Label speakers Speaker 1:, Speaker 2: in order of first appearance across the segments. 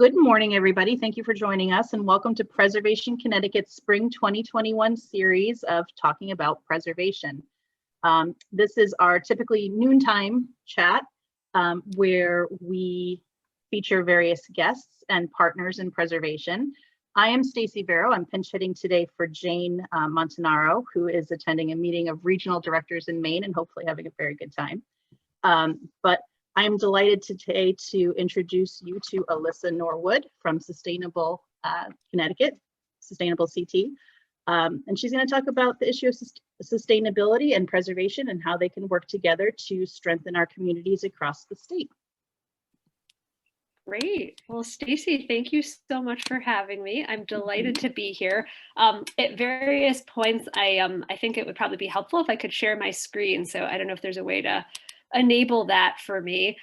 Speaker 1: Good morning, everybody. Thank you for joining us and welcome to Preservation Connecticut's Spring 2021 series of talking about preservation. This is our typically noontime chat where we feature various guests and partners in preservation. I am Stacy Barrow. I'm pinch hitting today for Jane Montanaro, who is attending a meeting of regional directors in Maine and hopefully having a very good time. But I'm delighted today to introduce you to Alyssa Norwood from Sustainable Connecticut, Sustainable CT. And she's going to talk about the issue of sustainability and preservation and how they can work together to strengthen our communities across the state.
Speaker 2: Great. Well, Stacy, thank you so much for having me. I'm delighted to be here. At various points, I think it would probably be helpful if I could share my screen. So I don't know if there's a way to enable that for me.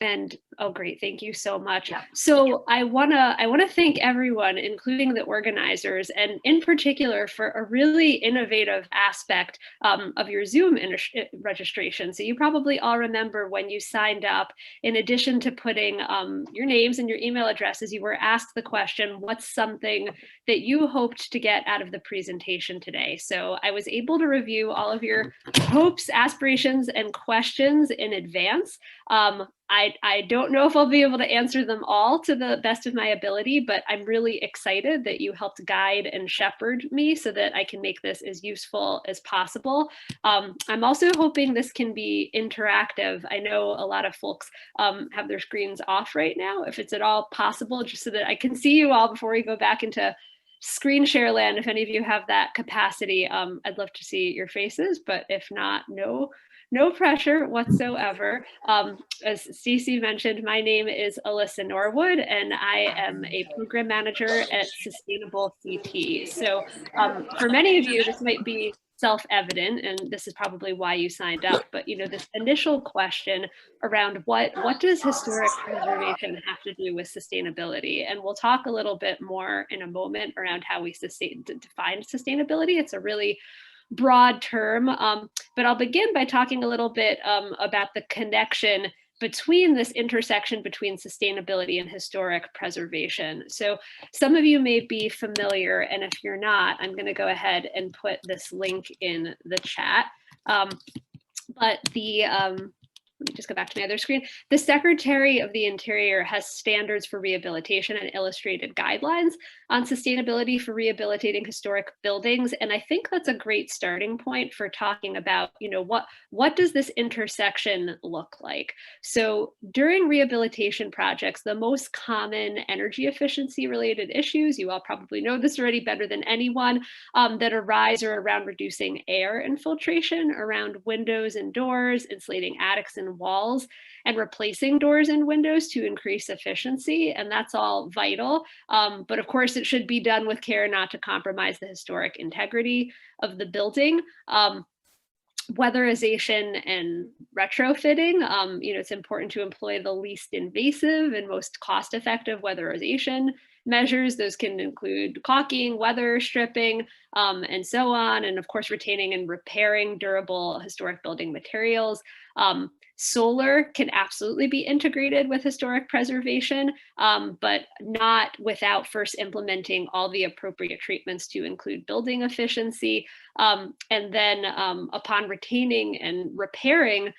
Speaker 2: And oh, great. Thank you so much. Yeah. So I wanna thank everyone, including the organizers, and in particular for a really innovative aspect of your Zoom registration. So you probably all remember when you signed up, in addition to putting your names and your email addresses, you were asked the question, what's something that you hoped to get out of the presentation today? So I was able to review all of your hopes, aspirations, and questions in advance. I don't know if I'll be able to answer them all to the best of my ability, but I'm really excited that you helped guide and shepherd me so that I can make this as useful as possible. I'm also hoping this can be interactive. I know a lot of folks have their screens off right now. If it's at all possible, just so that I can see you all before we go back into screen share land. If any of you have that capacity, I'd love to see your faces, but if not, no pressure whatsoever. As Stacey mentioned, my name is Alyssa Norwood, and I am a program manager at Sustainable CT. So for many of you, this might be self-evident, and this is probably why you signed up, but this initial question around what does historic preservation have to do with sustainability? And we'll talk a little bit more in a moment around how we define sustainability. It's a really broad term, but I'll begin by talking a little bit about the connection between this intersection between sustainability and historic preservation. So some of you may be familiar, and if you're not, I'm going to go ahead and put this link in the chat. But let me just go back to my other screen. The Secretary of the Interior has standards for rehabilitation and illustrated guidelines on sustainability for rehabilitating historic buildings. And I think that's a great starting point for talking about, what does this intersection look like? So during rehabilitation projects, the most common energy efficiency related issues, you all probably know this already better than anyone, that arise are around reducing air infiltration around windows and doors, insulating attics and walls, and replacing doors and windows to increase efficiency. And that's all vital. But of course, it should be done with care not to compromise the historic integrity of the building. Weatherization and retrofitting, it's important to employ the least invasive and most cost-effective weatherization measures. Those can include caulking, weather stripping, and so on. And of course, retaining and repairing durable historic building materials. Solar can absolutely be integrated with historic preservation, but not without first implementing all the appropriate treatments to include building efficiency. And then upon retaining and repairing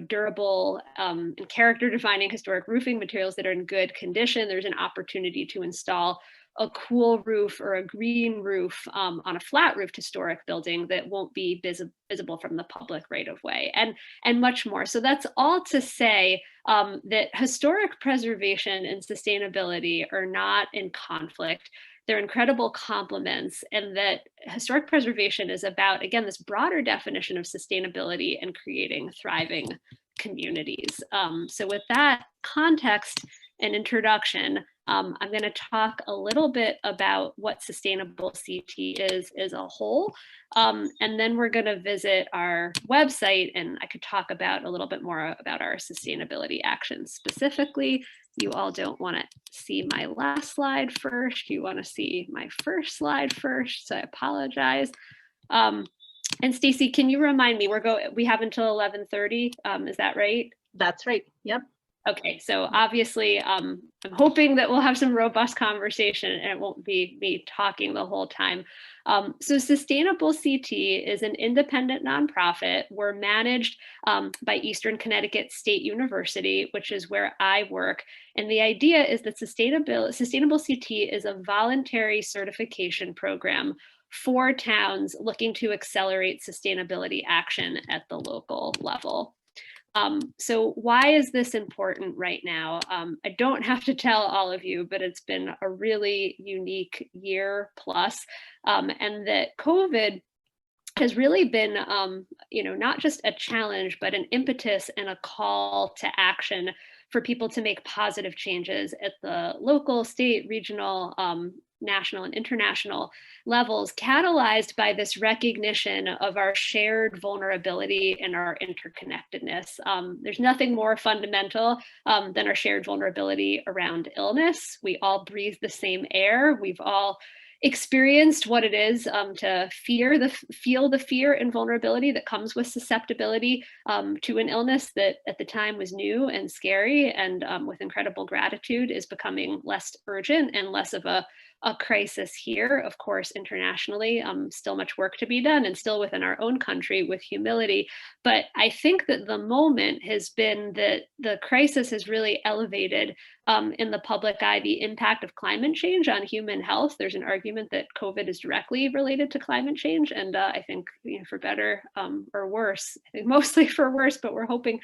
Speaker 2: durable and character defining historic roofing materials that are in good condition, there's an opportunity to install a cool roof or a green roof on a flat roofed historic building that won't be visible from the public right of way, and much more. So that's all to say that historic preservation and sustainability are not in conflict. They're incredible complements, and that historic preservation is about, again, this broader definition of sustainability and creating thriving communities. So with that context and introduction, I'm going to talk a little bit about what Sustainable CT is as a whole, and then we're going to visit our website, and I could talk about a little bit more about our sustainability actions specifically. You all don't want to see my last slide first. You want to see my first slide first, so I apologize. And Stacy, can you remind me, we have until 11:30, is that right?
Speaker 1: That's right, yep.
Speaker 2: Okay, so obviously, I'm hoping that we'll have some robust conversation and it won't be me talking the whole time. So Sustainable CT is an independent nonprofit. We're managed by Eastern Connecticut State University, which is where I work. And the idea is that Sustainable CT is a voluntary certification program for towns looking to accelerate sustainability action at the local level. So why is this important right now? I don't have to tell all of you, but it's been a really unique year plus, and that COVID has really been, not just a challenge, but an impetus and a call to action for people to make positive changes at the local, state, regional, national, and international levels, catalyzed by this recognition of our shared vulnerability and our interconnectedness. There's nothing more fundamental than our shared vulnerability around illness. We all breathe the same air. We've all experienced what it is to feel the fear and vulnerability that comes with susceptibility to an illness that at the time was new and scary, and with incredible gratitude is becoming less urgent and less of a crisis here. Of course, internationally, still much work to be done, and still within our own country with humility. But I think that the moment has been that the crisis has really elevated in the public eye the impact of climate change on human health. There's an argument that COVID is directly related to climate change, and I think for better or worse, I think mostly for worse, but we're hoping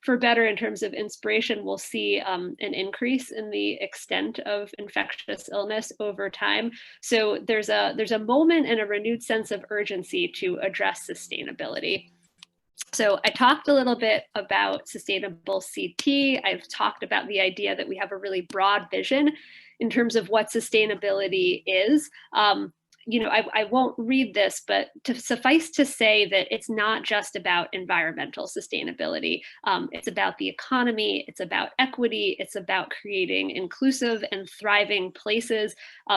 Speaker 2: for better in terms of inspiration. We'll see an increase in the extent of infectious illness over time. So there's a moment and a renewed sense of urgency to address sustainability. So I talked a little bit about Sustainable CT. I've talked about the idea that we have a really broad vision in terms of what sustainability is. I won't read this, but suffice to say that it's not just about environmental sustainability. It's about the economy, it's about equity, it's about creating inclusive and thriving places.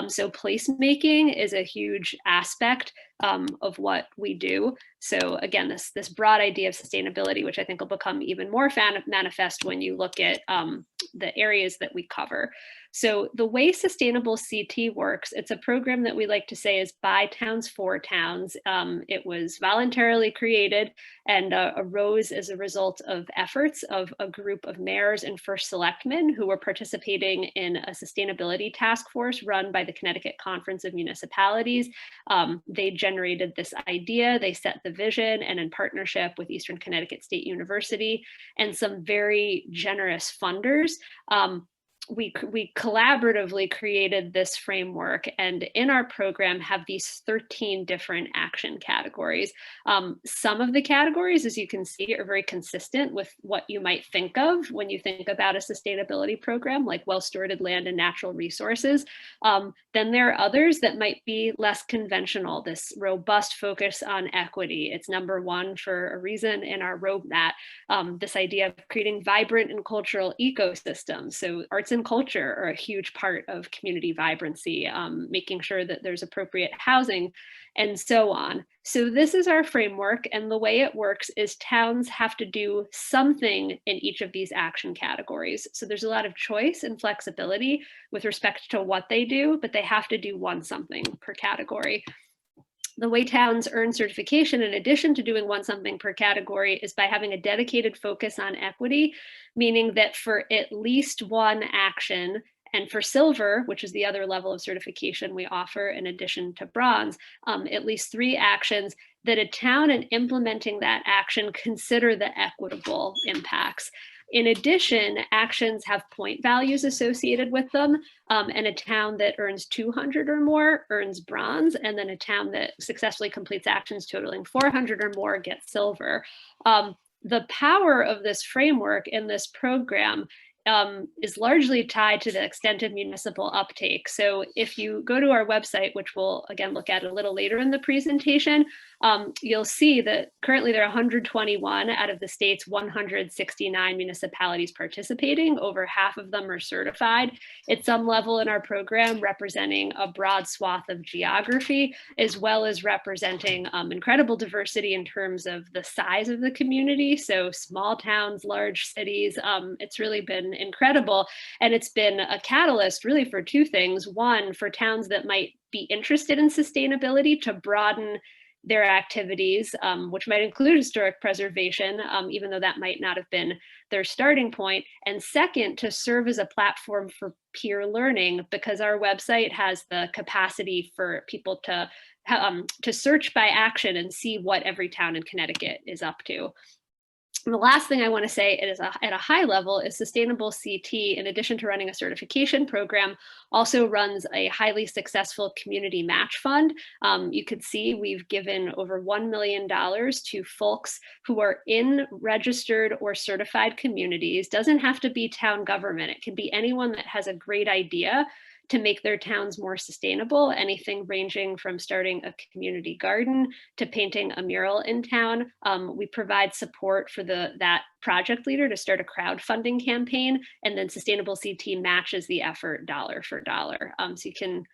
Speaker 2: So placemaking is a huge aspect of what we do. So again, this broad idea of sustainability, which I think will become even more manifest when you look at the areas that we cover. So the way Sustainable CT works, it's a program that we like to say is by towns for towns. It was voluntarily created and arose as a result of efforts of a group of mayors and first selectmen who were participating in a sustainability task force run by the Connecticut Conference of Municipalities. They generated this idea, they set the vision, and in partnership with Eastern Connecticut State University and some very generous funders, we collaboratively created this framework, and in our program have these 13 different action categories. Some of the categories, as you can see, are very consistent with what you might think of when you think about a sustainability program, like well-stewarded land and natural resources. Then there are others that might be less conventional, this robust focus on equity. It's number one for a reason in our roadmap. This idea of creating vibrant and cultural ecosystems. So arts and culture are a huge part of community vibrancy, making sure that there's appropriate housing and so on. So this is our framework, and the way it works is towns have to do something in each of these action categories. So there's a lot of choice and flexibility with respect to what they do, but they have to do something per category. The way towns earn certification, in addition to doing something per category, is by having a dedicated focus on equity, meaning that for at least one action, and for silver, which is the other level of certification we offer in addition to bronze, at least 3 actions, that a town in implementing that action consider the equitable impacts. In addition, actions have point values associated with them, and a town that earns 200 or more earns bronze, and then a town that successfully completes actions totaling 400 or more gets silver. The power of this framework in this program is largely tied to the extent of municipal uptake. So if you go to our website, which we'll again look at a little later in the presentation, you'll see that currently there are 121 out of the state's 169 municipalities participating. Over half of them are certified at some level in our program, representing a broad swath of geography, as well as representing incredible diversity in terms of the size of the community. So small towns, large cities, it's really been incredible. And it's been a catalyst really for two things. One, for towns that might be interested in sustainability to broaden their activities, which might include historic preservation, even though that might not have been their starting point. And second, to serve as a platform for peer learning, because our website has the capacity for people to search by action and see what every town in Connecticut is up to. And the last thing I want to say is at a high level is Sustainable CT, in addition to running a certification program, also runs a highly successful community match fund. You could see we've given over $1 million to folks who are in registered or certified communities. Doesn't have to be town government. It can be anyone that has a great idea to make their towns more sustainable, anything ranging from starting a community garden to painting a mural in town. We provide support for that project leader to start a crowdfunding campaign, and then Sustainable CT matches the effort dollar for dollar. So you can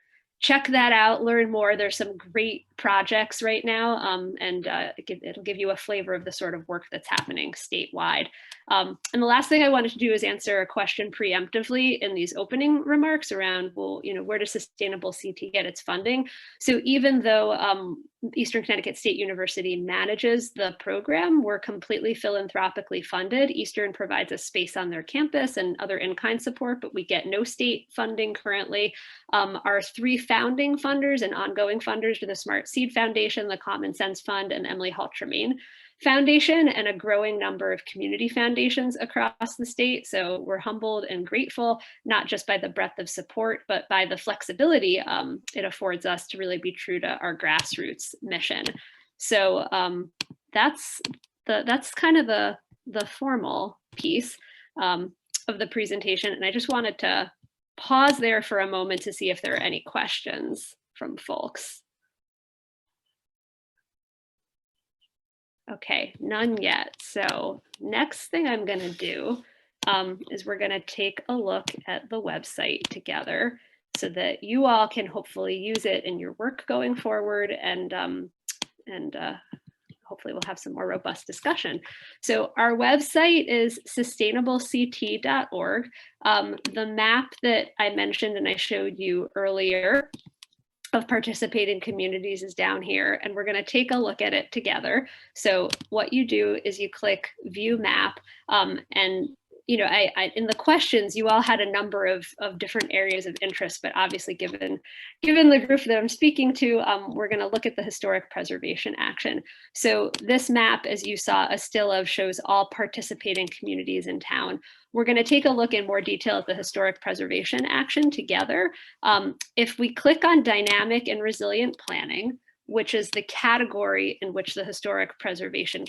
Speaker 2: check that out, learn more. There's some great projects right now, and it'll give you a flavor of the sort of work that's happening statewide. And the last thing I wanted to do is answer a question preemptively in these opening remarks around, well, where does Sustainable CT get its funding? So even though Eastern Connecticut State University manages the program, we're completely philanthropically funded. Eastern provides a space on their campus and other in-kind support, but we get no state funding currently. Our three founding funders and ongoing funders are the Smart Seed Foundation, the Common Sense Fund, and Emily Hall Tremaine Foundation, and a growing number of community foundations across the state. So we're humbled and grateful, not just by the breadth of support, but by the flexibility it affords us to really be true to our grassroots mission. So that's kind of the formal piece of the presentation. And I just wanted to pause there for a moment to see if there are any questions from folks. Okay, none yet. So next thing I'm going to do is we're going to take a look at the website together so that you all can hopefully use it in your work going forward, and hopefully we'll have some more robust discussion. So our website is sustainablect.org. The map that I mentioned and I showed you earlier of participating communities is down here, and we're going to take a look at it together. So what you do is you click View Map, and I in the questions you all had a number of different areas of interest, but obviously given the group that I'm speaking to, we're going to look at the historic preservation action. So this map, as you saw a still of, shows all participating communities in town. We're going to take a look in more detail at the historic preservation action together. If we click on dynamic and resilient planning, which is the category in which the historic preservation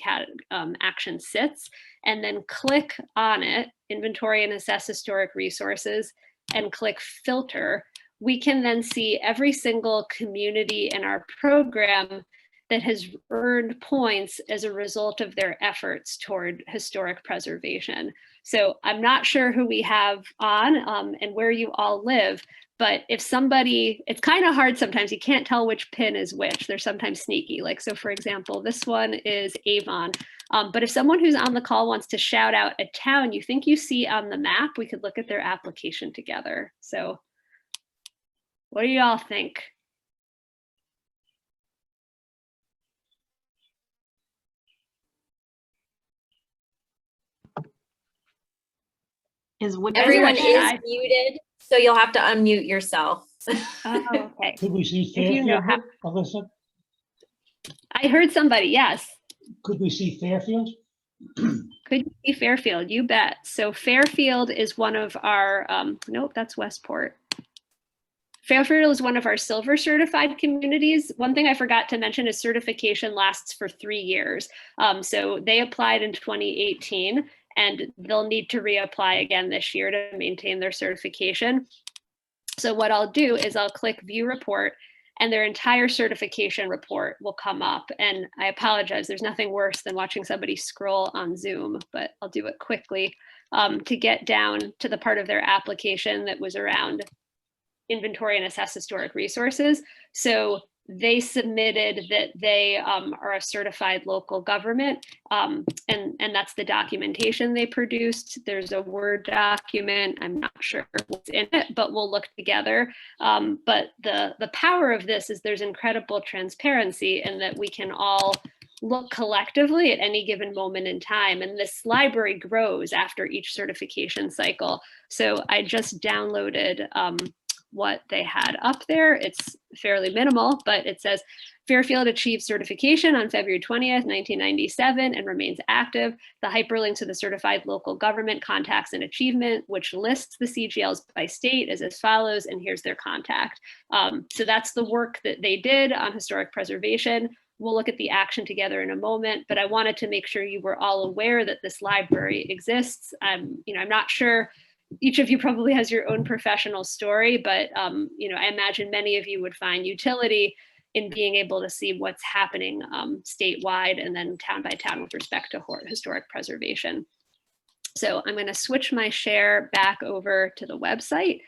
Speaker 2: action sits, and then click on it, inventory and assess historic resources, and click filter, we can then see every single community in our program that has earned points as a result of their efforts toward historic preservation. So I'm not sure who we have on and where you all live, but if somebody, it's kind of hard sometimes, you can't tell which pin is which. They're sometimes sneaky. Like, so for example, this one is Avon. But if someone who's on the call wants to shout out a town you think you see on the map, we could look at their application together. So what do you all think?
Speaker 3: Everyone is muted, so you'll have to unmute yourself.
Speaker 2: Oh, okay.
Speaker 4: Could we see
Speaker 2: If you know
Speaker 4: Fairfield, Alyssa?
Speaker 2: I heard somebody, yes.
Speaker 4: Could we see Fairfield?
Speaker 2: Could you see Fairfield? You bet. So Fairfield is one of our, nope, that's Westport. Fairfield is one of our silver certified communities. One thing I forgot to mention is certification lasts for 3 years. So they applied in 2018. and they'll need to reapply again this year to maintain their certification. So what I'll do is I'll click View Report, and their entire certification report will come up. And I apologize, there's nothing worse than watching somebody scroll on Zoom, but I'll do it quickly to get down to the part of their application that was around inventory and assess historic resources. So they submitted that they are a certified local government, and that's the documentation they produced. There's a Word document. I'm not sure what's in it, but we'll look together. But the power of this is there's incredible transparency, and that we can all look collectively at any given moment in time. And this library grows after each certification cycle. So I just downloaded what they had up there. It's fairly minimal, but it says Fairfield achieved certification on February 20th, 1997 and remains active. The hyperlink to the certified local government contacts and achievement, which lists the CGLs by state, is as follows, and here's their contact. So that's the work that they did on historic preservation. We'll look at the action together in a moment, but I wanted to make sure you were all aware that this library exists. I'm not sure, each of you probably has your own professional story, but I imagine many of you would find utility in being able to see what's happening statewide and then town by town with respect to historic preservation. So I'm going to switch my share back over to the website.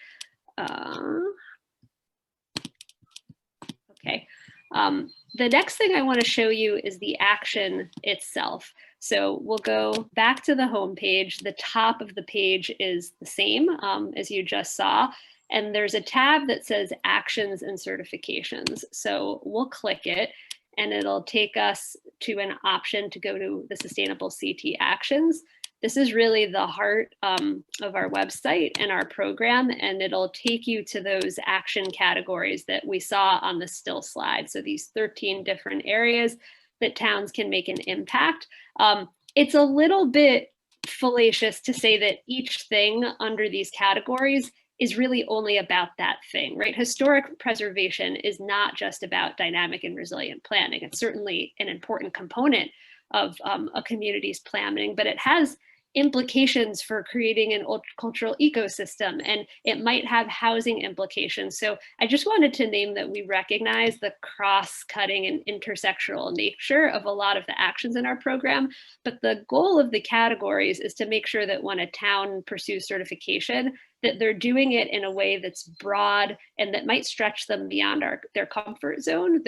Speaker 2: Okay. The next thing I want to show you is the action itself. So we'll go back to the home page. The top of the page is the same as you just saw. And there's a tab that says Actions and Certifications. So we'll click it, and it'll take us to an option to go to the Sustainable CT Actions. This is really the heart of our website and our program, and it'll take you to those action categories that we saw on the still slide. So these 13 different areas that towns can make an impact. It's a little bit fallacious to say that each thing under these categories is really only about that thing, right? Historic preservation is not just about dynamic and resilient planning. It's certainly an important component of a community's planning, but it has implications for creating an cultural ecosystem, and it might have housing implications. So I just wanted to name that we recognize the cross-cutting and intersectional nature of a lot of the actions in our program, but the goal of the categories is to make sure that when a town pursues certification, that they're doing it in a way that's broad and that might stretch them beyond their comfort zone.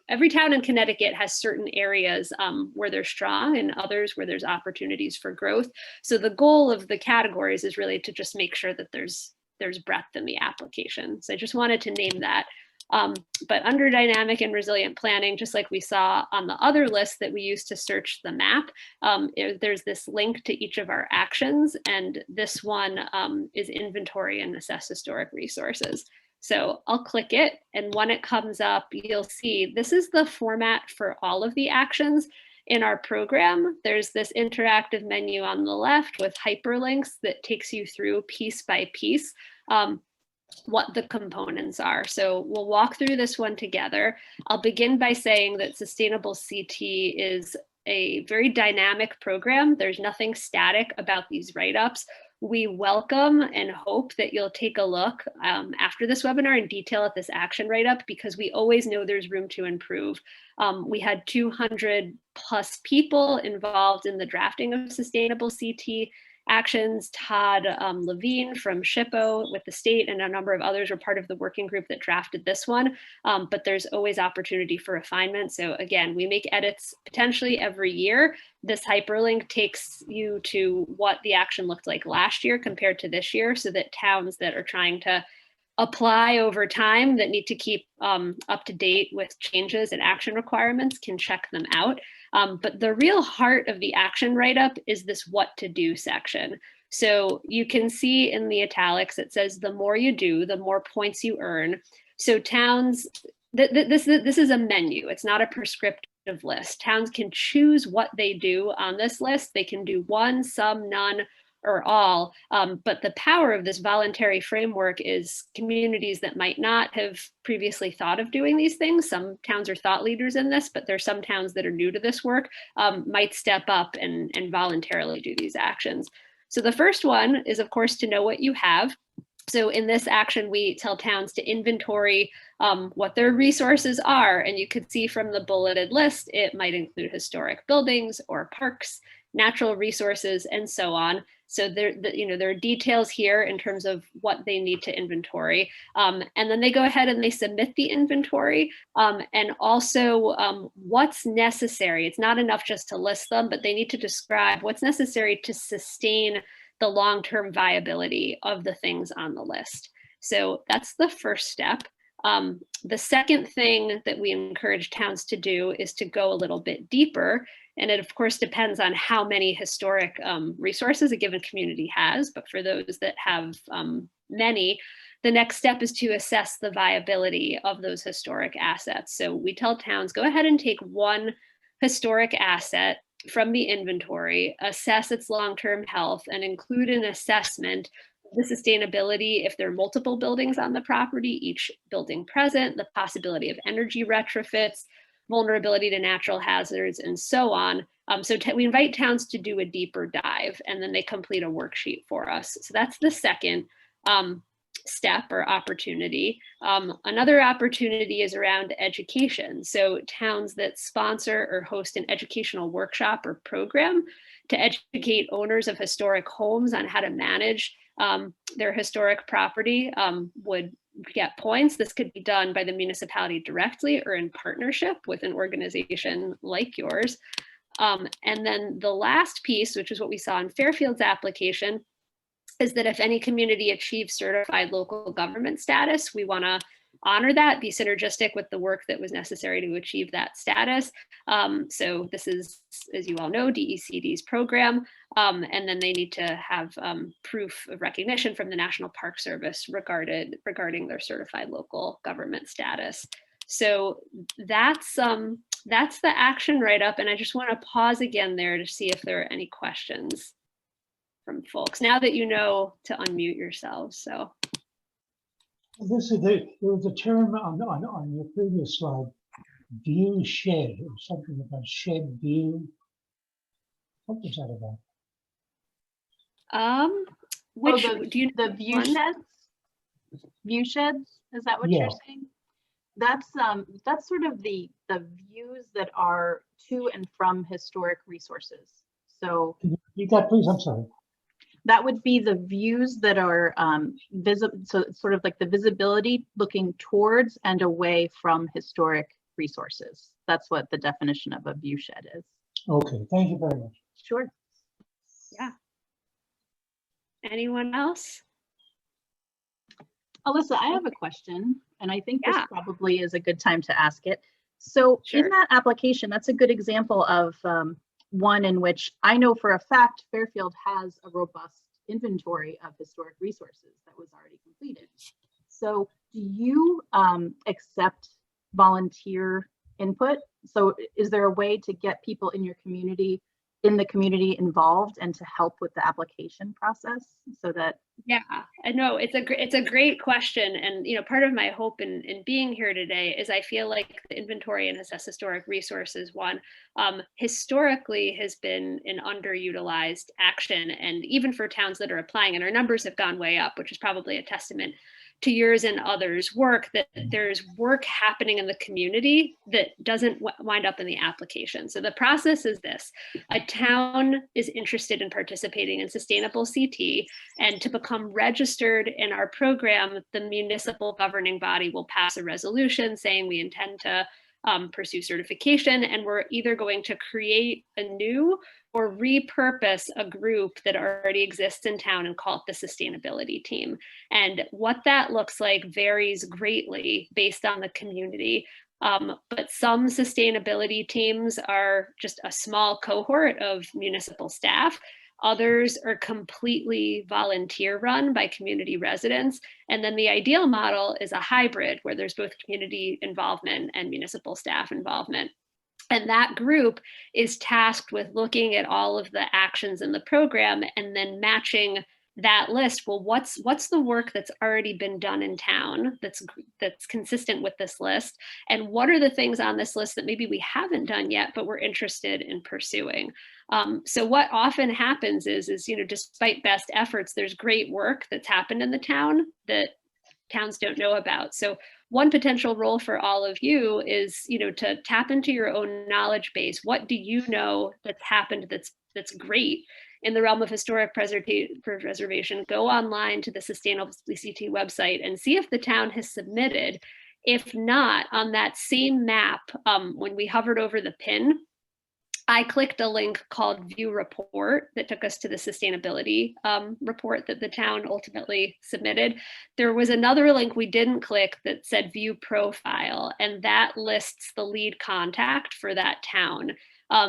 Speaker 2: Every town in Connecticut has certain areas where they're strong and others where there's opportunities for growth. So the goal of the categories is really to just make sure that there's breadth in the application. So I just wanted to name that. But under dynamic and resilient planning, just like we saw on the other list that we used to search the map, there's this link to each of our actions, and this one is inventory and assess historic resources. So I'll click it, and when it comes up, you'll see this is the format for all of the actions in our program. There's this interactive menu on the left with hyperlinks that takes you through piece by piece what the components are. So we'll walk through this one together. I'll begin by saying that Sustainable CT is a very dynamic program. There's nothing static about these write-ups. We welcome and hope that you'll take a look after this webinar in detail at this action write-up, because we always know there's room to improve. We had 200 plus people involved in the drafting of Sustainable CT actions. Todd Levine from SHPO with the state and a number of others were part of the working group that drafted this one, but there's always opportunity for refinement. So again, we make edits potentially every year. This hyperlink takes you to what the action looked like last year compared to this year, so that towns that are trying to apply over time, that need to keep up to date with changes and action requirements, can check them out. But the real heart of the action write-up is this what to do section. So you can see in the italics, it says the more you do, the more points you earn. So towns, this is a menu, it's not a prescriptive list. Towns can choose what they do on this list. They can do one, some, none, or all. But the power of this voluntary framework is communities that might not have previously thought of doing these things. Some towns are thought leaders in this, but there's some towns that are new to this work, might step up and voluntarily do these actions. So the first one is, of course, to know what you have. So in this action, we tell towns to inventory what their resources are. And you could see from the bulleted list, it might include historic buildings or parks, natural resources, and so on. So there are details here in terms of what they need to inventory. And then they go ahead and they submit the inventory, and also what's necessary. It's not enough just to list them, but they need to describe what's necessary to sustain the long-term viability of the things on the list. So that's the first step. The second thing that we encourage towns to do is to go a little bit deeper. And it, of course, depends on how many historic resources a given community has. But for those that have many, the next step is to assess the viability of those historic assets. So we tell towns, go ahead and take one historic asset from the inventory, assess its long-term health, and include an assessment of the sustainability if there are multiple buildings on the property, each building present, the possibility of energy retrofits, vulnerability to natural hazards, and so on. So we invite towns to do a deeper dive, and then they complete a worksheet for us. So that's the second step or opportunity. Another opportunity is around education. So towns that sponsor or host an educational workshop or program to educate owners of historic homes on how to manage their historic property would get points. This could be done by the municipality directly or in partnership with an organization like yours. And then the last piece, which is what we saw in Fairfield's application, is that if any community achieves certified local government status, we want to honor that, be synergistic with the work that was necessary to achieve that status. So this is, as you all know, DECD's program, and then they need to have proof of recognition from the National Park Service regarding their certified local government status. So that's the action write-up, and I just want to pause again there to see if there are any questions from folks, now that you know to unmute yourselves. So
Speaker 4: This is there was a term on your previous slide, view shed, or something about shed view. What was that about?
Speaker 2: which
Speaker 1: the,
Speaker 2: do you
Speaker 1: the view
Speaker 2: one?
Speaker 1: sheds? View sheds, is that what
Speaker 4: Yeah.
Speaker 1: you're saying? That's sort of the views that are to and from historic resources. So
Speaker 4: Can you repeat that, please? I'm sorry.
Speaker 1: that would be the views that are visible. So it's sort of like the visibility looking towards and away from historic resources. That's what the definition of a view shed is.
Speaker 4: Okay, thank you very much.
Speaker 1: Sure.
Speaker 2: Yeah. Anyone else?
Speaker 1: Alyssa, I have a question, and I think this
Speaker 2: Yeah.
Speaker 1: probably is a good time to ask it. So
Speaker 2: Sure.
Speaker 1: in that application, that's a good example of one in which I know for a fact Fairfield has a robust inventory of historic resources that was already completed. So do you accept volunteer input? So is there a way to get people in your community, involved and to help with the application process so that?
Speaker 2: Yeah, I know it's a great question, and part of my hope in being here today is I feel like the inventory and assess historic resources one historically has been an underutilized action, and even for towns that are applying, and our numbers have gone way up, which is probably a testament to yours and others' work, that there's work happening in the community that doesn't wind up in the application. So the process is this: a town is interested in participating in sustainable CT, and to become registered in our program, the municipal governing body will pass a resolution saying we intend to pursue certification, and we're either going to create a new or repurpose a group that already exists in town and call it the sustainability team. And what that looks like varies greatly based on the community. But some sustainability teams are just a small cohort of municipal staff. Others are completely volunteer run by community residents. And then the ideal model is a hybrid where there's both community involvement and municipal staff involvement. And that group is tasked with looking at all of the actions in the program and then matching that list. Well, what's the work that's already been done in town that's consistent with this list? And what are the things on this list that maybe we haven't done yet, but we're interested in pursuing? So what often happens is, despite best efforts, there's great work that's happened in the town that towns don't know about. So one potential role for all of you is, to tap into your own knowledge base. What do you know that's happened that's great in the realm of historic preservation? Go online to the Sustainable CT website and see if the town has submitted. If not, on that same map, when we hovered over the pin, I clicked a link called View Report that took us to the sustainability report that the town ultimately submitted. There was another link we didn't click that said View Profile, and that lists the lead contact for that town.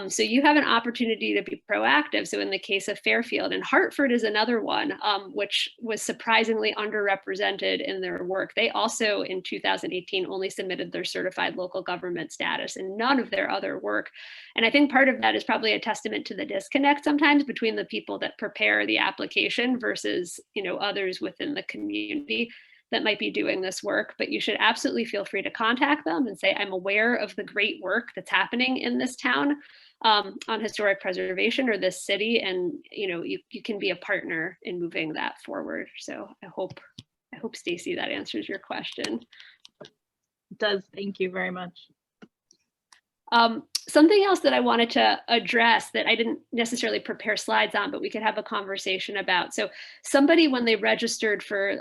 Speaker 2: So you have an opportunity to be proactive. So in the case of Fairfield, and Hartford is another one, which was surprisingly underrepresented in their work. They also in 2018 only submitted their certified local government status and none of their other work. And I think part of that is probably a testament to the disconnect sometimes between the people that prepare the application versus, others within the community that might be doing this work. But you should absolutely feel free to contact them and say, I'm aware of the great work that's happening in this town on historic preservation or this city, and you can be a partner in moving that forward. So I hope Stacy, that answers your question.
Speaker 1: It does. Thank you very much.
Speaker 2: Something else that I wanted to address that I didn't necessarily prepare slides on, but we could have a conversation about. So somebody, when they registered for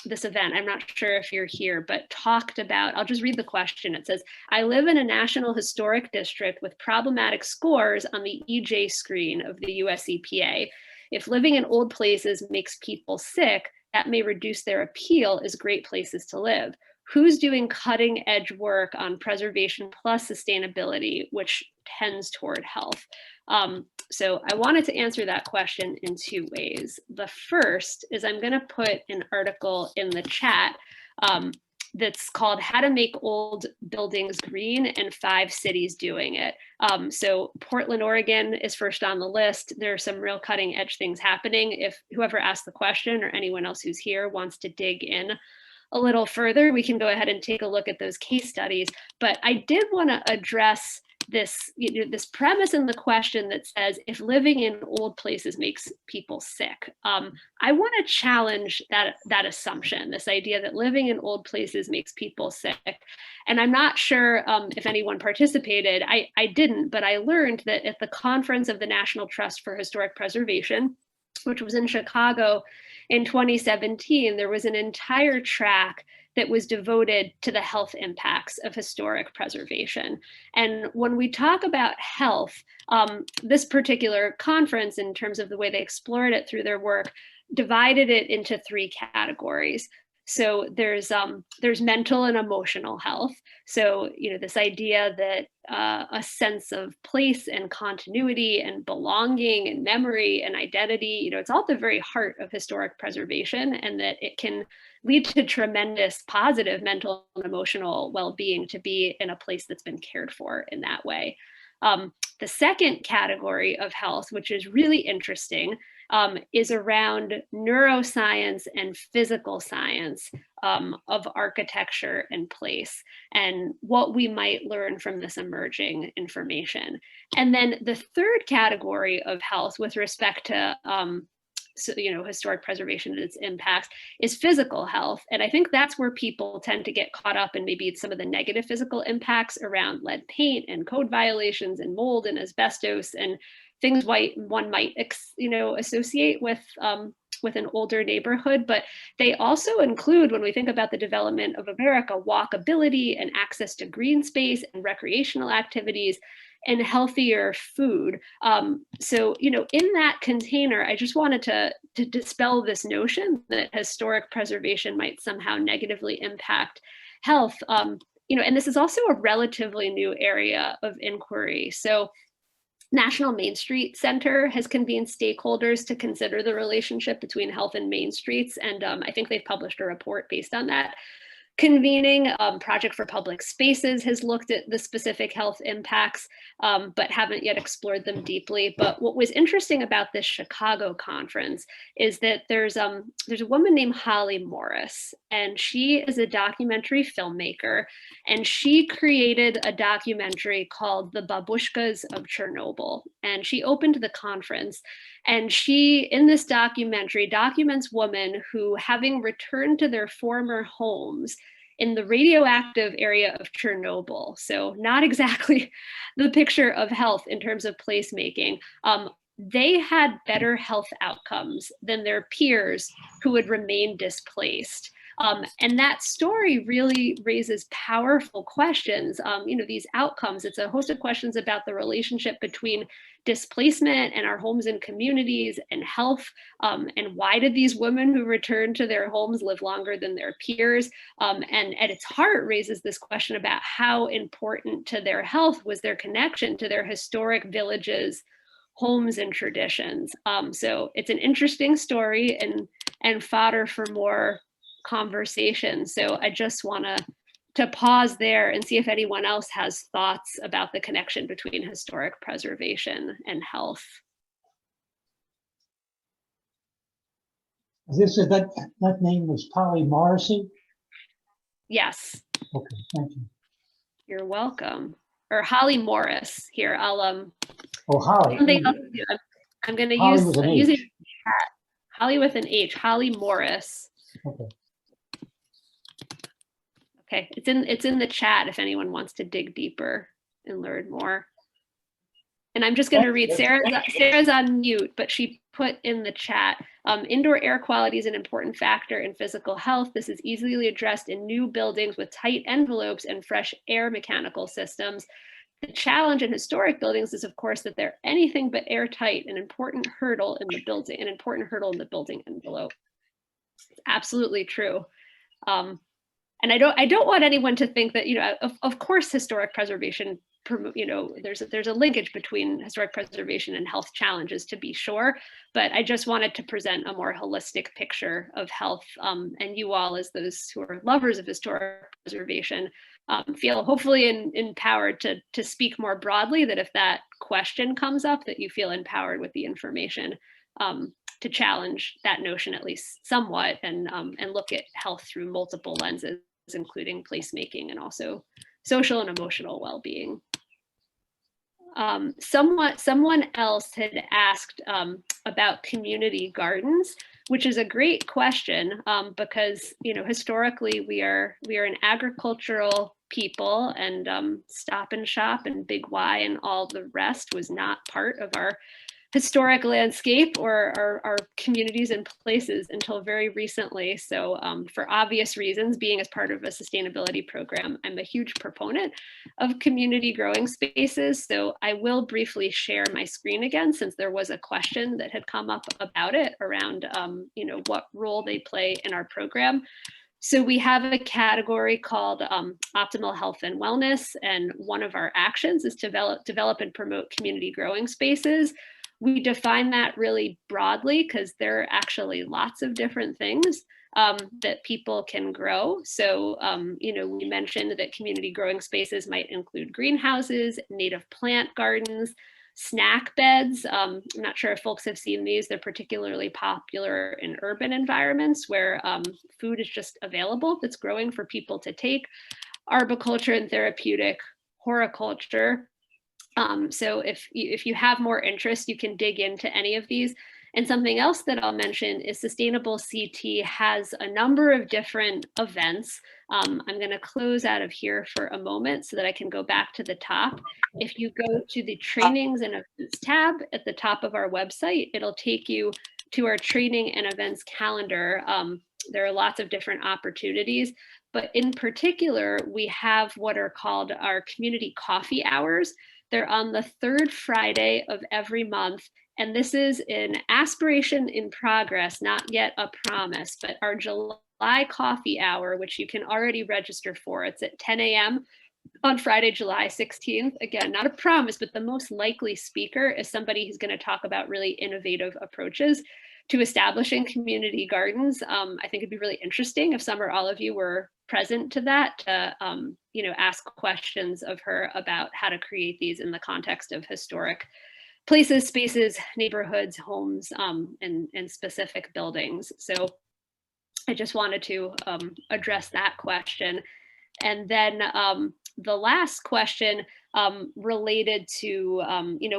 Speaker 2: this event, I'm not sure if you're here, but talked about, I'll just read the question. It says, I live in a national historic district with problematic scores on the EJ screen of the US EPA. If living in old places makes people sick, that may reduce their appeal as great places to live. Who's doing cutting edge work on preservation plus sustainability, which tends toward health? So I wanted to answer that question in two ways. The first is I'm going to put an article in the chat that's called How to Make Old Buildings Green and 5 Cities Doing It. So Portland, Oregon is first on the list. There are some real cutting edge things happening. If whoever asked the question or anyone else who's here wants to dig in a little further, we can go ahead and take a look at those case studies. But I did want to address this, this premise in the question that says, if living in old places makes people sick. I want to challenge that assumption, this idea that living in old places makes people sick. And I'm not sure if anyone participated. I didn't, but I learned that at the conference of the National Trust for Historic Preservation, which was in Chicago in 2017, there was an entire track that was devoted to the health impacts of historic preservation. And when we talk about health, this particular conference, in terms of the way they explored it through their work, divided it into 3 categories. So there's mental and emotional health. So, this idea that a sense of place and continuity and belonging and memory and identity, it's all at the very heart of historic preservation, and that it can lead to tremendous positive mental and emotional well-being to be in a place that's been cared for in that way. The second category of health, which is really interesting, is around neuroscience and physical science of architecture and place, and what we might learn from this emerging information. And then the third category of health with respect to historic preservation and its impacts is physical health. And I think that's where people tend to get caught up in maybe some of the negative physical impacts around lead paint and code violations and mold and asbestos and things one might associate with an older neighborhood. But they also include, when we think about the development of America, walkability and access to green space and recreational activities and healthier food. So, in that container, I just wanted to dispel this notion that historic preservation might somehow negatively impact health. And this is also a relatively new area of inquiry. So National Main Street Center has convened stakeholders to consider the relationship between health and main streets. And I think they've published a report based on that. convening. Project for Public Spaces has looked at the specific health impacts, but haven't yet explored them deeply. But what was interesting about this Chicago conference is that there's a woman named Holly Morris, and she is a documentary filmmaker, and she created a documentary called The Babushkas of Chernobyl. And she opened the conference, and she, in this documentary, documents women who, having returned to their former homes in the radioactive area of Chernobyl, so not exactly the picture of health in terms of placemaking, they had better health outcomes than their peers who had remained displaced. And that story really raises powerful questions. These outcomes, it's a host of questions about the relationship between displacement and our homes and communities and health, and why did these women who returned to their homes live longer than their peers? And at its heart raises this question about how important to their health was their connection to their historic villages, homes, and traditions. So it's an interesting story and fodder for more conversation. So I just want to pause there and see if anyone else has thoughts about the connection between historic preservation and health.
Speaker 4: That name was Polly Morrissey?
Speaker 2: Yes.
Speaker 4: Okay, thank you.
Speaker 2: You're welcome. Or Holly Morris. Here, I'll
Speaker 4: Oh, Holly.
Speaker 2: I'm going to
Speaker 4: Holly
Speaker 2: use
Speaker 4: with an
Speaker 2: using
Speaker 4: H.
Speaker 2: Holly with an H. Holly Morris.
Speaker 4: Okay.
Speaker 2: Okay, it's in the chat if anyone wants to dig deeper and learn more. And I'm just going to read, Sarah's on mute, but she put in the chat, indoor air quality is an important factor in physical health. This is easily addressed in new buildings with tight envelopes and fresh air mechanical systems. The challenge in historic buildings is, of course, that they're anything but airtight, an important hurdle in the building envelope. It's absolutely true. And I don't want anyone to think that, of course, historic preservation, there's a linkage between historic preservation and health challenges, to be sure, but I just wanted to present a more holistic picture of health, and you all, as those who are lovers of historic preservation, feel hopefully empowered to speak more broadly, that if that question comes up, that you feel empowered with the information to challenge that notion at least somewhat, and look at health through multiple lenses, including placemaking and also social and emotional well-being. Someone else had asked about community gardens, which is a great question, because historically we are an agricultural people, and Stop and Shop and Big Y and all the rest was not part of our historic landscape or our communities and places until very recently. So for obvious reasons, being as part of a sustainability program, I'm a huge proponent of community growing spaces. So I will briefly share my screen again, since there was a question that had come up about it around what role they play in our program. So we have a category called optimal health and wellness, and one of our actions is to develop and promote community growing spaces. We define that really broadly because there are actually lots of different things that people can grow. So, we mentioned that community growing spaces might include greenhouses, native plant gardens, snack beds. I'm not sure if folks have seen these. They're particularly popular in urban environments where food is just available that's growing for people to take. Arboriculture and therapeutic horticulture. So if you have more interest, you can dig into any of these. And something else that I'll mention is Sustainable CT has a number of different events. I'm going to close out of here for a moment so that I can go back to the top. If you go to the trainings and events tab at the top of our website, it'll take you to our training and events calendar. There are lots of different opportunities, but in particular, we have what are called our community coffee hours. They're on the third Friday of every month. And this is an aspiration in progress, not yet a promise, but our July coffee hour, which you can already register for. It's at 10 a.m. on Friday, July 16th. Again, not a promise, but the most likely speaker is somebody who's going to talk about really innovative approaches to establishing community gardens. I think it'd be really interesting if some or all of you were present to that, to ask questions of her about how to create these in the context of historic places, spaces, neighborhoods, homes, and specific buildings. So I just wanted to address that question. And then the last question related to,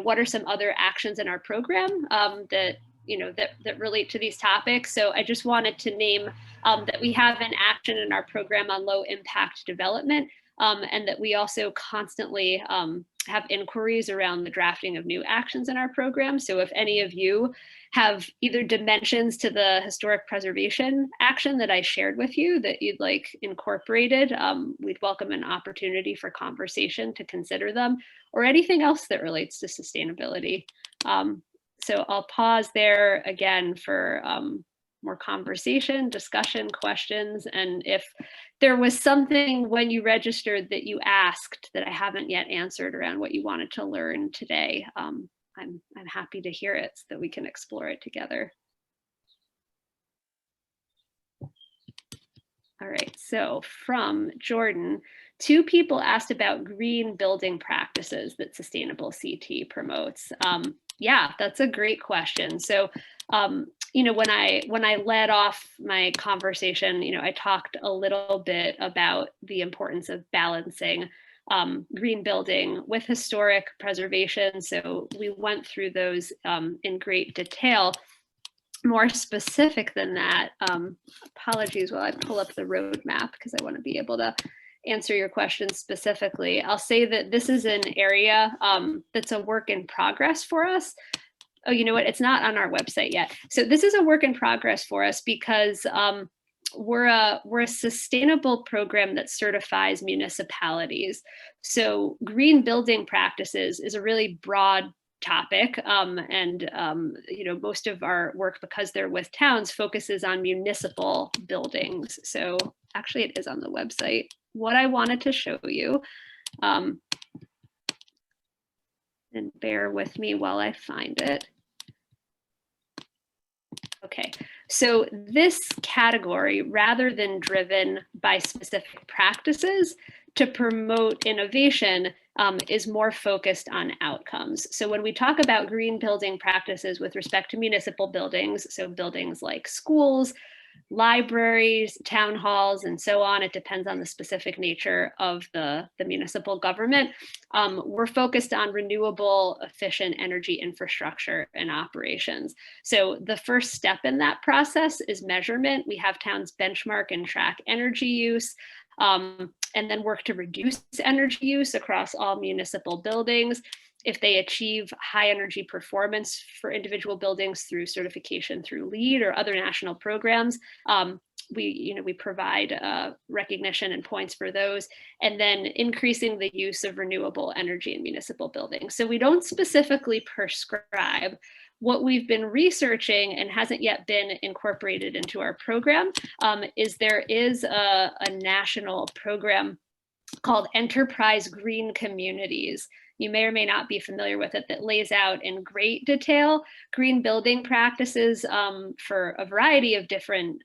Speaker 2: what are some other actions in our program that relate to these topics. So I just wanted to name that we have an action in our program on low impact development, and that we also constantly have inquiries around the drafting of new actions in our program. So if any of you have either dimensions to the historic preservation action that I shared with you that you'd like incorporated, we'd welcome an opportunity for conversation to consider them, or anything else that relates to sustainability. So I'll pause there again for more conversation, discussion, questions. And if there was something when you registered that you asked that I haven't yet answered around what you wanted to learn today, I'm happy to hear it so that we can explore it together. All right, so from Jordan, 2 people asked about green building practices that Sustainable CT promotes. Yeah, that's a great question. So, when I led off my conversation, I talked a little bit about the importance of balancing green building with historic preservation. So we went through those in great detail. More specific than that, apologies while I pull up the roadmap because I want to be able to answer your questions specifically. I'll say that this is an area that's a work in progress for us. Oh, you know what? It's not on our website yet. So this is a work in progress for us because we're a sustainable program that certifies municipalities. So green building practices is a really broad topic, and most of our work, because they're with towns, focuses on municipal buildings. So actually, it is on the website. What I wanted to show you, and bear with me while I find it. Okay, so this category, rather than driven by specific practices to promote innovation, is more focused on outcomes. So when we talk about green building practices with respect to municipal buildings, so buildings like schools, libraries, town halls, and so on, it depends on the specific nature of the municipal government. We're focused on renewable, efficient energy infrastructure and operations. So the first step in that process is measurement. We have towns benchmark and track energy use, and then work to reduce energy use across all municipal buildings. If they achieve high energy performance for individual buildings through certification through LEED or other national programs, we provide recognition and points for those, and then increasing the use of renewable energy in municipal buildings. So we don't specifically prescribe. What we've been researching and hasn't yet been incorporated into our program is there is a national program called Enterprise Green Communities. You may or may not be familiar with it, that lays out in great detail green building practices for a variety of different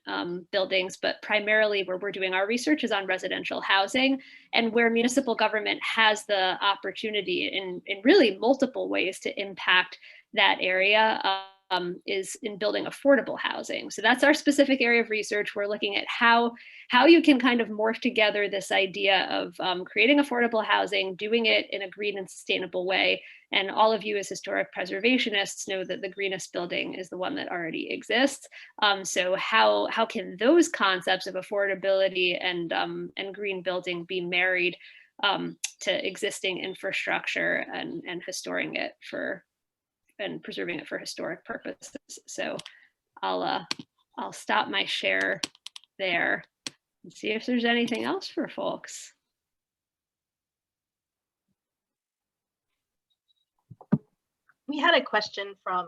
Speaker 2: buildings, but primarily where we're doing our research is on residential housing, and where municipal government has the opportunity in really multiple ways to impact that area is in building affordable housing. So that's our specific area of research. We're looking at how you can kind of morph together this idea of creating affordable housing, doing it in a green and sustainable way. And all of you as historic preservationists know that the greenest building is the one that already exists. So how can those concepts of affordability and green building be married to existing infrastructure and restoring it and preserving it for historic purposes? So I'll stop my share there and see if there's anything else for folks.
Speaker 1: We had a question from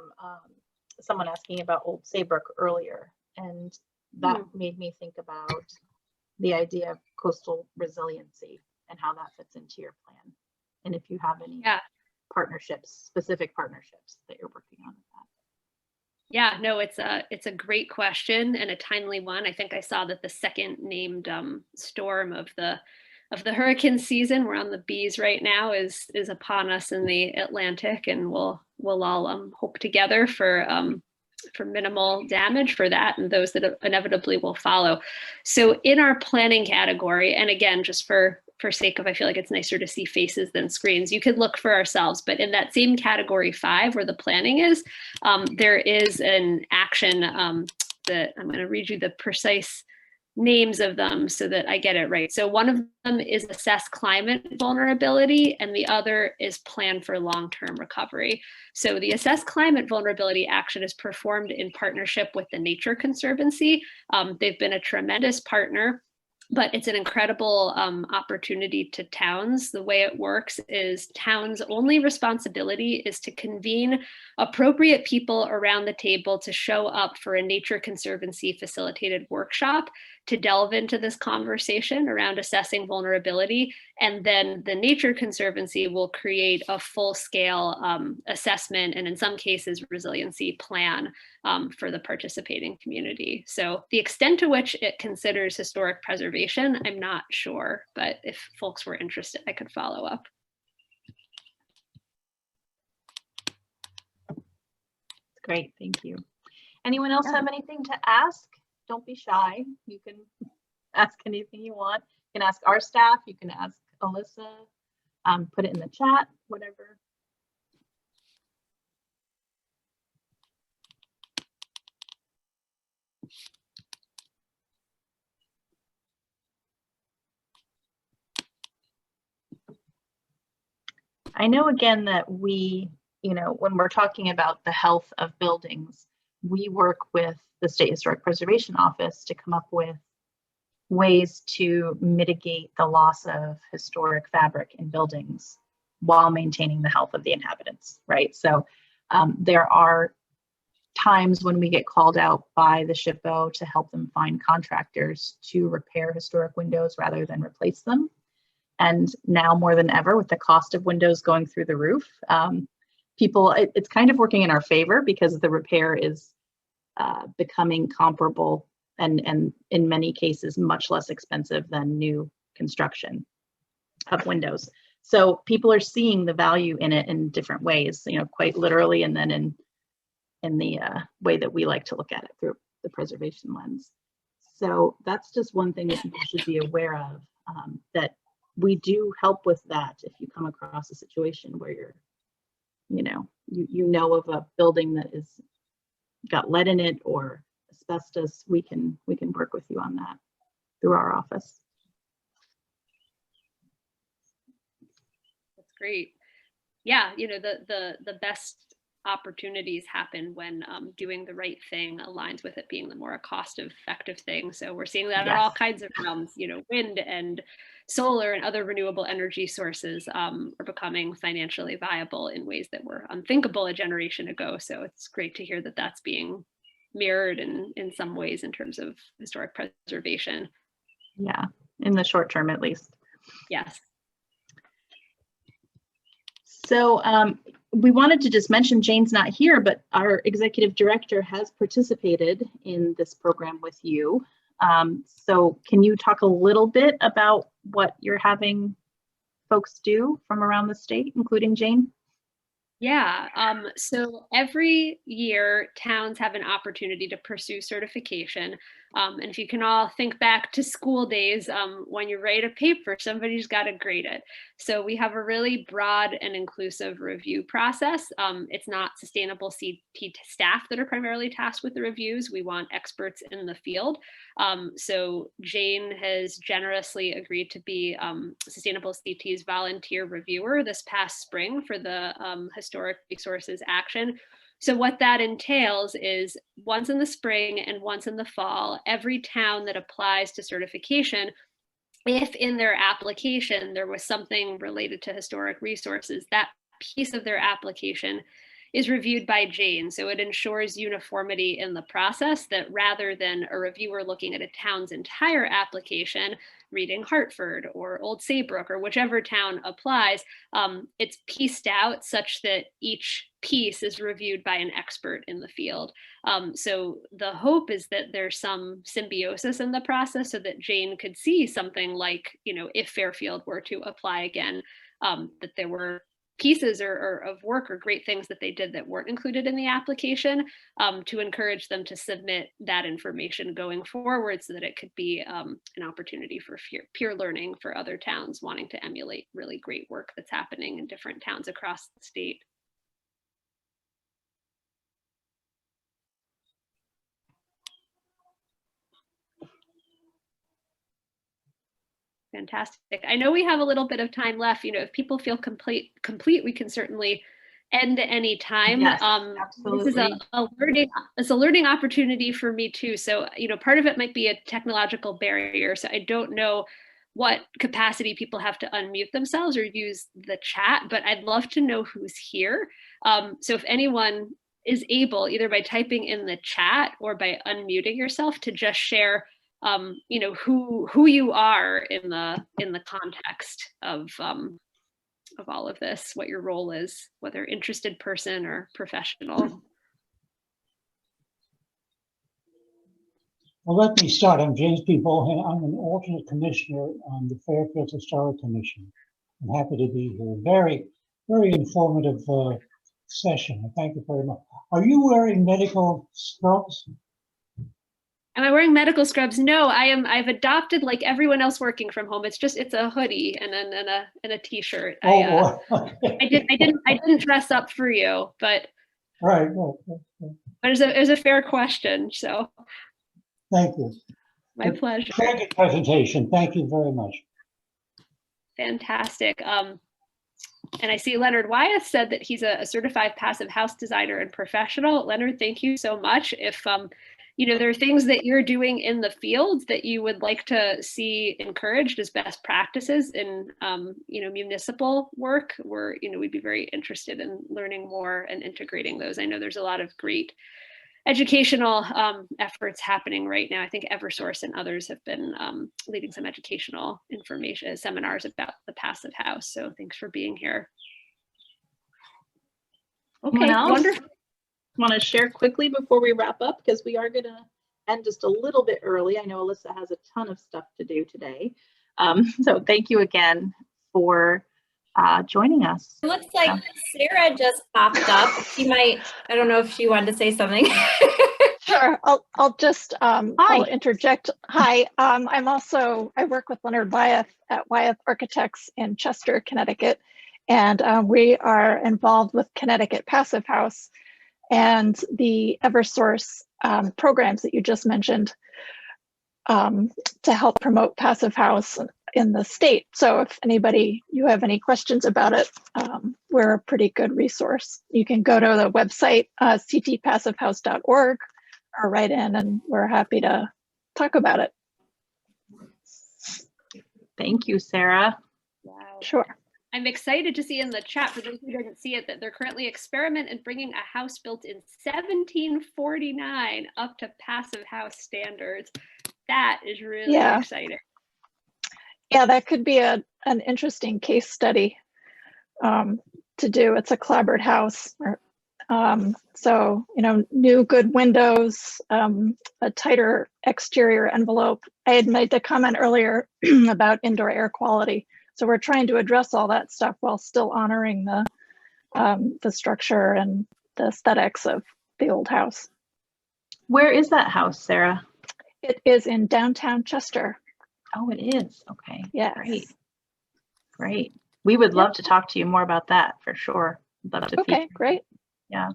Speaker 1: someone asking about Old Saybrook earlier, and that made me think about the idea of coastal resiliency and how that fits into your plan. And if you have any partnerships, specific partnerships that you're working on with that.
Speaker 2: Yeah, no, it's a great question and a timely one. I think I saw that the second named storm of the hurricane season, we're on the B's right now, is upon us in the Atlantic, and we'll all hope together for minimal damage for that and those that inevitably will follow. So in our planning category, and again, just for sake of, I feel like it's nicer to see faces than screens, you could look for ourselves, but in that same category 5 where the planning is, there is an action that I'm going to read you the precise names of them so that I get it right. So one of them is assess climate vulnerability, and the other is plan for long-term recovery. So the assess climate vulnerability action is performed in partnership with the Nature Conservancy. They've been a tremendous partner, but it's an incredible opportunity to towns. The way it works is towns' only responsibility is to convene appropriate people around the table to show up for a Nature Conservancy facilitated workshop to delve into this conversation around assessing vulnerability. And then the Nature Conservancy will create a full-scale assessment, and in some cases, resiliency plan for the participating community. So the extent to which it considers historic preservation, I'm not sure, but if folks were interested, I could follow up.
Speaker 1: Great, thank you. Anyone else have anything to ask? Don't be shy. You can ask anything you want. You can ask our staff, you can ask Alyssa, put it in the chat, whatever. I know again that we, when we're talking about the health of buildings, we work with the State Historic Preservation Office to come up with ways to mitigate the loss of historic fabric in buildings while maintaining the health of the inhabitants, right? So there are times when we get called out by the SHPO to help them find contractors to repair historic windows rather than replace them. And now more than ever, with the cost of windows going through the roof, it's kind of working in our favor because the repair is becoming comparable and in many cases much less expensive than new construction of windows. So people are seeing the value in it in different ways, quite literally, and then in the way that we like to look at it through the preservation lens. So that's just one thing that people should be aware of, that we do help with that. If you come across a situation where you're, you know of a building that is got lead in it or asbestos, we can work with you on that through our office.
Speaker 2: That's great. Yeah, the best opportunities happen when doing the right thing aligns with it being the more cost-effective thing. So we're seeing that in all kinds of realms. Wind and solar and other renewable energy sources are becoming financially viable in ways that were unthinkable a generation ago. So it's great to hear that that's being mirrored in some ways in terms of historic preservation.
Speaker 1: Yeah, in the short term at least.
Speaker 2: Yes.
Speaker 1: So we wanted to just mention Jane's not here, but our executive director has participated in this program with you. So can you talk a little bit about what you're having folks do from around the state, including Jane?
Speaker 2: Yeah, so every year towns have an opportunity to pursue certification. And if you can all think back to school days, when you write a paper, somebody's got to grade it. So we have a really broad and inclusive review process. It's not sustainable CP staff that are primarily tasked with the reviews. We want experts in the field. So Jane has generously agreed to be Sustainable CP's volunteer reviewer this past spring for the Historic Resources Action. So what that entails is once in the spring and once in the fall, every town that applies to certification, if in their application there was something related to historic resources, that piece of their application is reviewed by Jane. So it ensures uniformity in the process, that rather than a reviewer looking at a town's entire application, reading Hartford or Old Saybrook or whichever town applies, it's pieced out such that each piece is reviewed by an expert in the field. So the hope is that there's some symbiosis in the process so that Jane could see something like, if Fairfield were to apply again, that there were pieces or of work or great things that they did that weren't included in the application, to encourage them to submit that information going forward so that it could be an opportunity for peer learning for other towns wanting to emulate really great work that's happening in different towns across the state. Fantastic. I know we have a little bit of time left. If people feel complete, we can certainly end at any time.
Speaker 1: Yes,
Speaker 2: this is a learning opportunity for me too. So, part of it might be a technological barrier. So I don't know what capacity people have to unmute themselves or use the chat, but I'd love to know who's here. So if anyone is able, either by typing in the chat or by unmuting yourself, to just share who you are in the context of all of this, what your role is, whether interested person or professional.
Speaker 4: Well, let me start. I'm James P. Bohan. I'm an alternate commissioner on the Fairfield Historic Commission. I'm happy to be here. Very, very informative session. Thank you very much. Are you wearing medical scrubs?
Speaker 2: Am I wearing medical scrubs? No, I've adopted, like everyone else working from home. It's a hoodie and a t-shirt.
Speaker 4: Oh,
Speaker 2: I didn't dress up for you, but
Speaker 4: right.
Speaker 2: It was a fair question. So
Speaker 4: thank you.
Speaker 2: My pleasure.
Speaker 4: Very good presentation. Thank you very much.
Speaker 2: Fantastic. And I see Leonard Wyeth said that he's a certified passive house designer and professional. Leonard, thank you so much. If there are things that you're doing in the field that you would like to see encouraged as best practices in municipal work, we'd be very interested in learning more and integrating those. I know there's a lot of great educational efforts happening right now. I think Eversource and others have been leading some educational information seminars about the passive house. So thanks for being here. Okay, wonderful.
Speaker 1: Want to share quickly before we wrap up, because we are going to end just a little bit early. I know Alyssa has a ton of stuff to do today. So thank you again for joining us.
Speaker 3: It looks like Sarah just popped up. She might, I don't know if she wanted to say something.
Speaker 5: Sure, I'll just I'll interject. Hi, I work with Leonard Wyeth at Wyeth Architects in Chester, Connecticut, and we are involved with Connecticut Passive House and the Eversource programs that you just mentioned to help promote passive house in the state. So if you have any questions about it, we're a pretty good resource. You can go to the website, ctpassivehouse.org, or write in, and we're happy to talk about it.
Speaker 1: Thank you, Sarah.
Speaker 2: Wow.
Speaker 5: Sure.
Speaker 2: I'm excited to see in the chat, for those who didn't see it, that they're currently experimenting in bringing a house built in 1749 up to passive house standards. That is really exciting.
Speaker 5: Yeah, that could be an interesting case study to do. It's a clapboard house. So, new good windows, a tighter exterior envelope. I had made the comment earlier about indoor air quality. So we're trying to address all that stuff while still honoring the structure and the aesthetics of the old house.
Speaker 1: Where is that house, Sarah?
Speaker 5: It is in downtown Chester.
Speaker 1: Oh, it is. Okay.
Speaker 5: Yes.
Speaker 1: Great. We would love to talk to you more about that for sure. Love to.
Speaker 5: Okay, great.
Speaker 1: Yeah.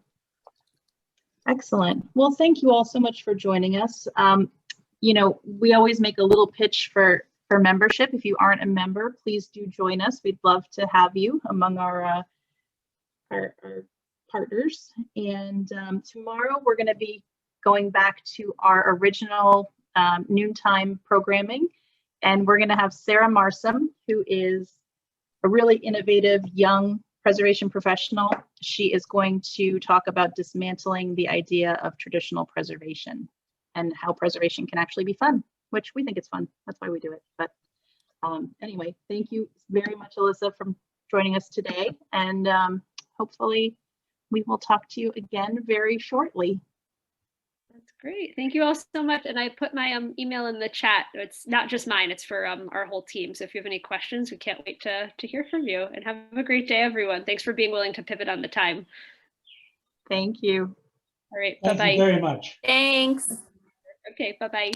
Speaker 1: Excellent. Well, thank you all so much for joining us. We always make a little pitch for membership. If you aren't a member, please do join us. We'd love to have you among our partners. And tomorrow we're going to be going back to our original noontime programming, and we're going to have Sarah Marsom, who is a really innovative young preservation professional. She is going to talk about dismantling the idea of traditional preservation and how preservation can actually be fun, which we think it's fun. That's why we do it. But anyway, thank you very much, Alyssa, for joining us today. And hopefully we will talk to you again very shortly.
Speaker 2: That's great. Thank you all so much. And I put my email in the chat. It's not just mine, it's for our whole team. So if you have any questions, we can't wait to hear from you. And have a great day, everyone. Thanks for being willing to pivot on the time.
Speaker 1: Thank you.
Speaker 2: All right.
Speaker 4: Thank you
Speaker 2: Bye-bye.
Speaker 4: very much.
Speaker 3: Thanks.
Speaker 2: Okay. Bye-bye.